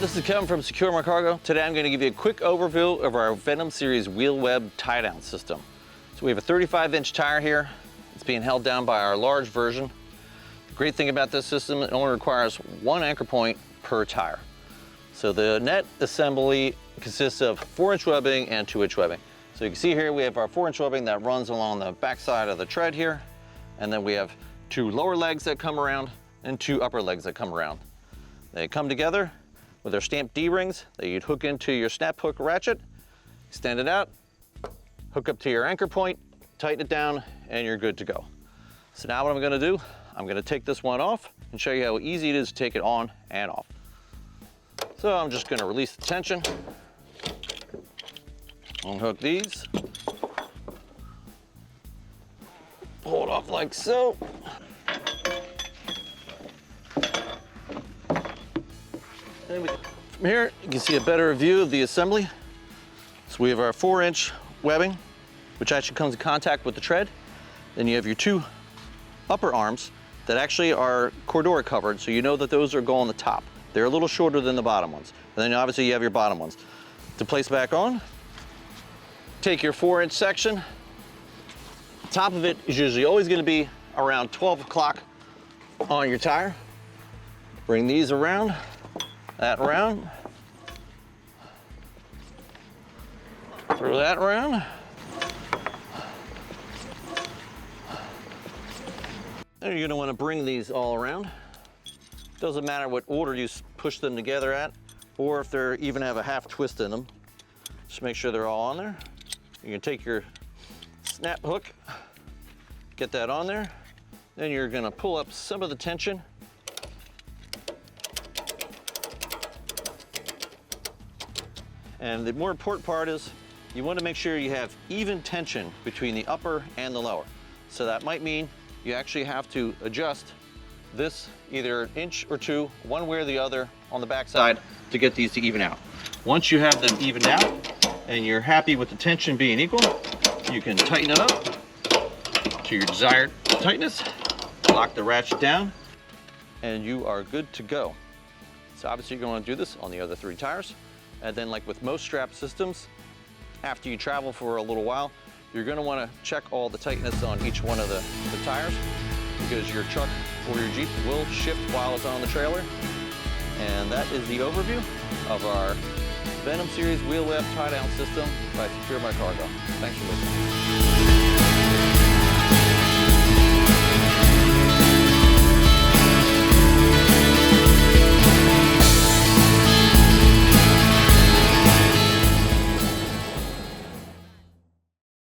this is Kevin from Secure My Cargo. Today I'm going to give you a quick overview of our Venom Series Wheel Web tie-down system. So we have a 35-inch tire here. It's being held down by our large version. The great thing about this system, it only requires one anchor point per tire. So the net assembly consists of 4-inch webbing and 2-inch webbing. So you can see here we have our 4-inch webbing that runs along the back side of the tread here. And then we have 2 lower legs that come around and 2 upper legs that come around. They come together with their stamped D-rings that you'd hook into your snap hook ratchet, extend it out, hook up to your anchor point, tighten it down, and you're good to go. So now what I'm gonna do, I'm gonna take this one off and show you how easy it is to take it on and off. So I'm just gonna release the tension, unhook these, pull it off like so. And from here, you can see a better view of the assembly. So we have our 4-inch webbing, which actually comes in contact with the tread. Then you have your 2 upper arms that actually are Cordura covered, so you know that those are go on the top. They're a little shorter than the bottom ones. And then obviously you have your bottom ones. To place back on, take your 4-inch section. Top of it is usually always gonna be around 12 o'clock on your tire. Bring these around, that around, throw that around. Then you're gonna wanna bring these all around. Doesn't matter what order you push them together at, or if they even have a half twist in them. Just make sure they're all on there. You can take your snap hook, get that on there. Then you're gonna pull up some of the tension. And the more important part is you want to make sure you have even tension between the upper and the lower. So that might mean you actually have to adjust this either an inch or 2, one way or the other on the back side to get these to even out. Once you have them evened out and you're happy with the tension being equal, you can tighten it up to your desired tightness, lock the ratchet down, and you are good to go. So obviously you're going to do this on the other 3 tires. And then like with most strap systems, after you travel for a little while, you're gonna wanna check all the tightness on each one of the tires, because your truck or your Jeep will shift while it's on the trailer. And that is the overview of our Venom Series Wheel Web tie-down system by Secure My Cargo. Thanks for listening.